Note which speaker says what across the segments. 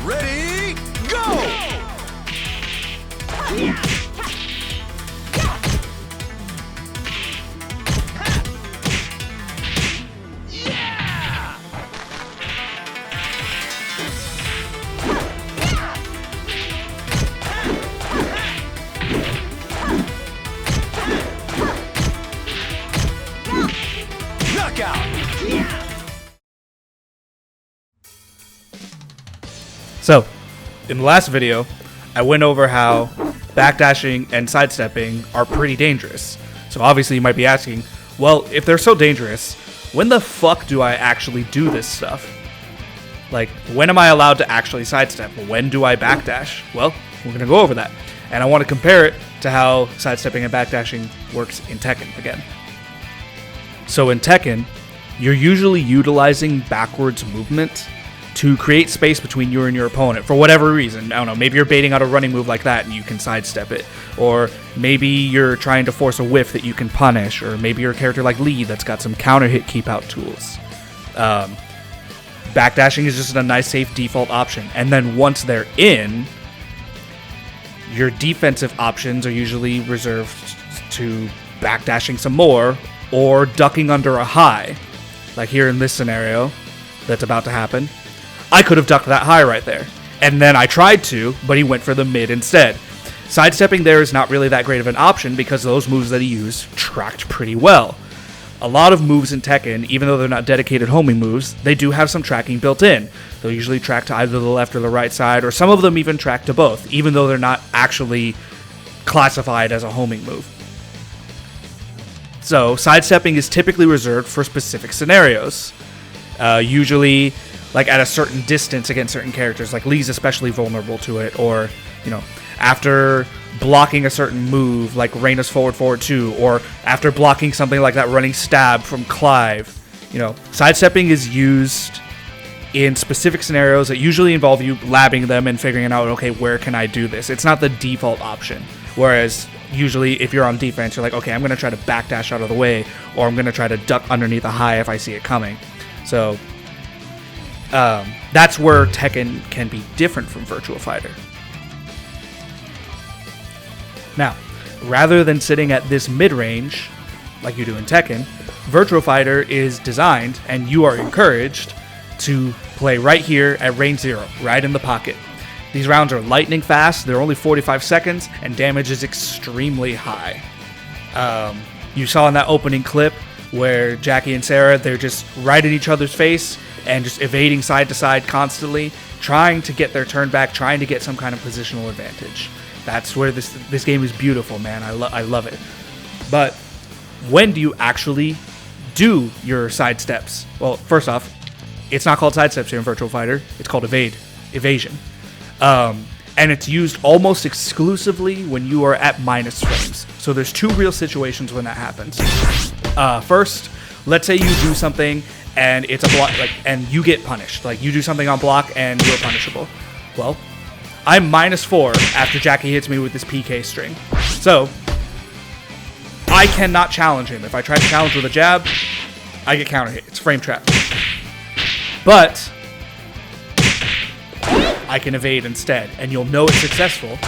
Speaker 1: Ready, go!
Speaker 2: So, in the last video, I went over how backdashing and sidestepping are pretty dangerous. So obviously you might be asking, well, if they're so dangerous, when the fuck do I actually do this stuff? Like, when am I allowed to actually sidestep? When do I backdash? Well, we're going to go over that. And I want to compare it to how sidestepping and backdashing works in Tekken again. So in Tekken, you're usually utilizing backwards movement to create space between you and your opponent for whatever reason. I don't know, maybe you're baiting out a running move like that and you can sidestep it. Or maybe you're trying to force a whiff that you can punish. Or maybe you're a character like Lee that's got some counter hit keep out tools. Backdashing is just a nice safe default option. And then once they're in, your defensive options are usually reserved to backdashing some more or ducking under a high. Like here in this scenario that's about to happen. I could have ducked that high right there. And then I tried to, but he went for the mid instead. Sidestepping there is not really that great of an option because those moves that he used tracked pretty well. A lot of moves in Tekken, even though they're not dedicated homing moves, they do have some tracking built in. They'll usually track to either the left or the right side, or some of them even track to both, even though they're not actually classified as a homing move. So, sidestepping is typically reserved for specific scenarios. Usually, like at a certain distance against certain characters, like Lee's especially vulnerable to it, or, you know, after blocking a certain move, like Reyna's forward 2, or after blocking something like that running stab from Clive. You know, sidestepping is used in specific scenarios that usually involve you labbing them and figuring out, okay, where can I do this? It's not the default option. Whereas usually if you're on defense, you're like, okay, I'm going to try to backdash out of the way, or I'm going to try to duck underneath a high if I see it coming. So that's where Tekken can be different from Virtua Fighter. Now, rather than sitting at this mid-range, like you do in Tekken, Virtua Fighter is designed, and you are encouraged, to play right here at range 0, right in the pocket. These rounds are lightning fast, they're only 45 seconds, and damage is extremely high. You saw in that opening clip where Jackie and Sarah, they're just right in each other's face and just evading side to side constantly, trying to get their turn back, trying to get some kind of positional advantage. That's where this game is beautiful, man. I love it. But when do you actually do your side steps? Well, first off, it's not called side steps here in Virtua Fighter. It's called evasion. And it's used almost exclusively when you are at minus frames. So there's two real situations when that happens. First, let's say you do something and it's a block, and you get punished. Like you do something on block and you're punishable. Well, I'm -4 after Jackie hits me with this PK string. So I cannot challenge him. If I try to challenge with a jab, I get counter hit. It's frame trap. But I can evade instead, and you'll know it's successful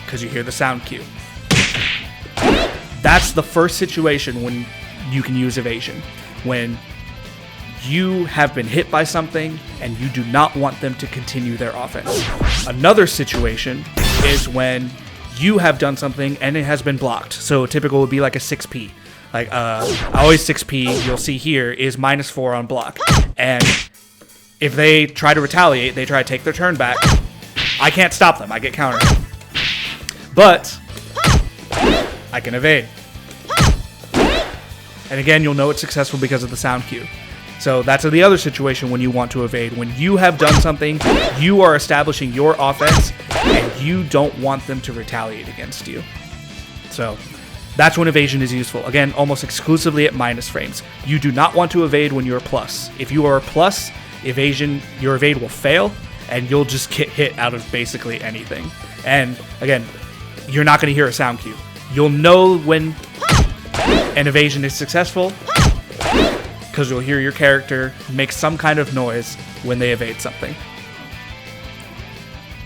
Speaker 2: because you hear the sound cue. That's the first situation when you can use evasion. When you have been hit by something and you do not want them to continue their offense. Another situation is when you have done something and it has been blocked. So typical would be like a 6P. Like always 6P, you'll see here, is -4 on block. And if they try to retaliate, they try to take their turn back, I can't stop them. I get countered. But I can evade. And again, you'll know it's successful because of the sound cue. So that's the other situation when you want to evade. When you have done something, you are establishing your offense, and you don't want them to retaliate against you. So that's when evasion is useful. Again, almost exclusively at minus frames. You do not want to evade when you're plus. If you are plus, your evade will fail, and you'll just get hit out of basically anything. And again, you're not going to hear a sound cue. You'll know when an evasion is successful because you'll hear your character make some kind of noise when they evade something.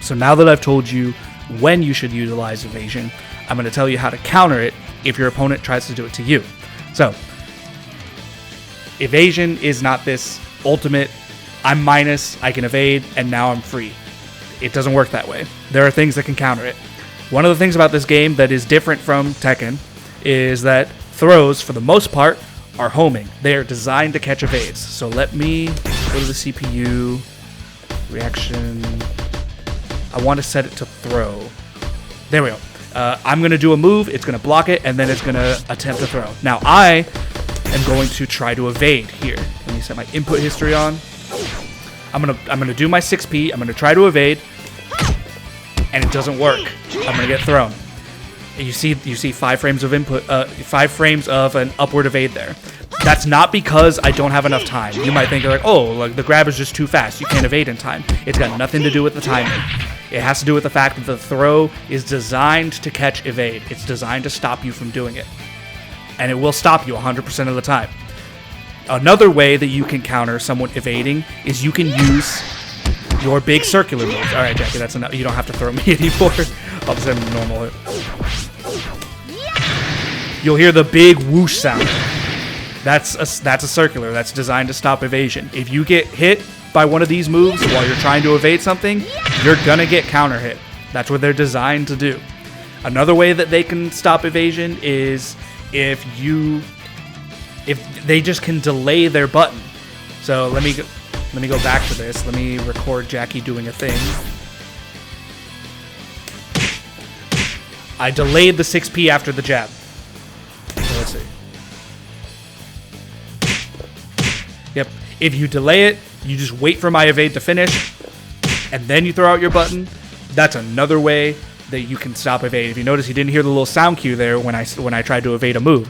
Speaker 2: So now that I've told you when you should utilize evasion, I'm going to tell you how to counter it if your opponent tries to do it to you. So, evasion is not this ultimate, I'm minus, I can evade, and now I'm free. It doesn't work that way. There are things that can counter it. One of the things about this game that is different from Tekken is that throws, for the most part, are homing. They are designed to catch evades. So let me go to the CPU, reaction. I want to set it to throw. There we go. I'm going to do a move, it's going to block it, and then it's going to attempt to throw. Now I am going to try to evade here. Let me set my input history on. I'm gonna do my 6P, I'm going to try to evade, and it doesn't work. I'm going to get thrown. And you see 5 frames of input, 5 frames of an upward evade there. That's not because I don't have enough time. You might think like, oh, like the grab is just too fast. You can't evade in time. It's got nothing to do with the timing. It has to do with the fact that the throw is designed to catch evade. It's designed to stop you from doing it. And it will stop you 100% of the time. Another way that you can counter someone evading is you can use your big circular moves. All right, Jackie, that's enough. You don't have to throw me anymore. I'll just have normal hit. You'll hear the big whoosh sound. That's a circular. That's designed to stop evasion. If you get hit by one of these moves while you're trying to evade something, you're gonna get counter hit. That's what they're designed to do. Another way that they can stop evasion is if they just can delay their button. So let me go back to this. Let me record Jackie doing a thing. I delayed the 6P after the jab. So let's see. Yep. If you delay it, you just wait for my evade to finish, and then you throw out your button. That's another way that you can stop evade. If you notice, you didn't hear the little sound cue there when I tried to evade a move.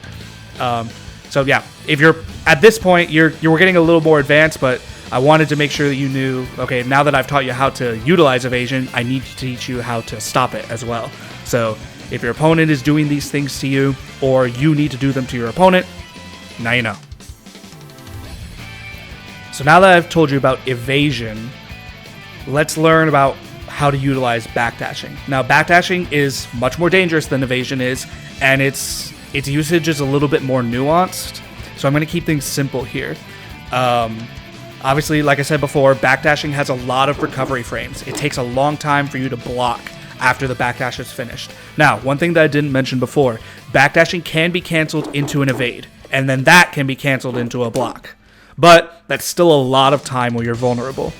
Speaker 2: So yeah, if you're at this point, you're getting a little more advanced, but I wanted to make sure that you knew, okay, now that I've taught you how to utilize evasion, I need to teach you how to stop it as well. So if your opponent is doing these things to you, or you need to do them to your opponent, now you know. So now that I've told you about evasion, let's learn about how to utilize backdashing. Now, backdashing is much more dangerous than evasion is, and its usage is a little bit more nuanced. So I'm going to keep things simple here. Obviously, like I said before, backdashing has a lot of recovery frames. It takes a long time for you to block after the backdash is finished. Now, one thing that I didn't mention before, backdashing can be canceled into an evade, and then that can be canceled into a block. But that's still a lot of time where you're vulnerable.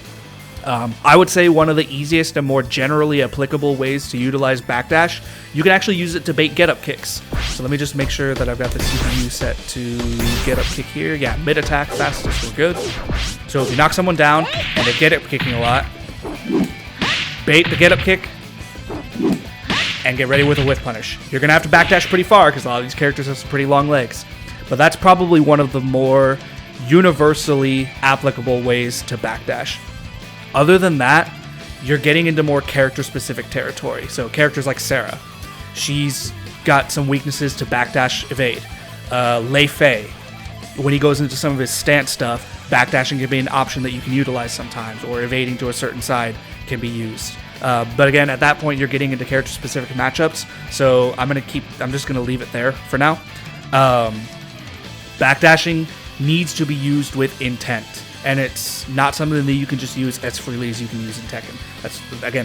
Speaker 2: I would say one of the easiest and more generally applicable ways to utilize backdash, you can actually use it to bait get-up kicks. So let me just make sure that I've got the CPU set to get-up kick here. Yeah, mid-attack, fastest, we're good. So if you knock someone down and they're get-up kicking a lot, bait the get-up kick, and get ready with a whiff punish. You're going to have to backdash pretty far because a lot of these characters have some pretty long legs. But that's probably one of the more universally applicable ways to backdash. Other than that, you're getting into more character-specific territory. So characters like Sarah, she's got some weaknesses to backdash evade. Lei Fei, when he goes into some of his stance stuff, backdashing can be an option that you can utilize sometimes, or evading to a certain side can be used. But again, at that point, you're getting into character-specific matchups. So I'm just gonna leave it there for now. Backdashing needs to be used with intent, and it's not something that you can just use as freely as you can use in Tekken.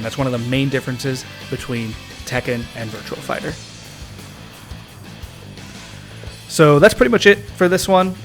Speaker 2: That's one of the main differences between Tekken and Virtua Fighter. So that's pretty much it for this one.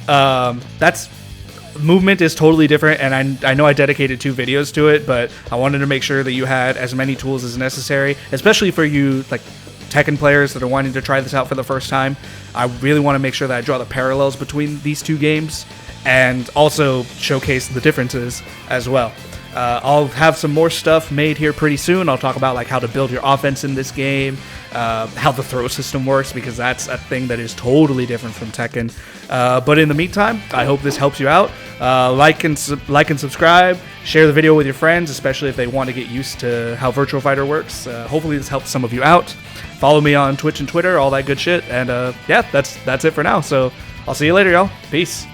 Speaker 2: Movement is totally different, and I know I dedicated 2 videos to it, but I wanted to make sure that you had as many tools as necessary, especially for you like Tekken players that are wanting to try this out for the first time. I really want to make sure that I draw the parallels between these 2 games and also showcase the differences as well. I'll have some more stuff made here pretty soon. I'll talk about like how to build your offense in this game, how the throw system works, because that's a thing that is totally different from Tekken. But in the meantime, I hope this helps you out. Like and subscribe. Share the video with your friends, especially if they want to get used to how Virtua Fighter works. Hopefully this helps some of you out. Follow me on Twitch and Twitter, all that good shit. And yeah, that's it for now. So I'll see you later, y'all. Peace.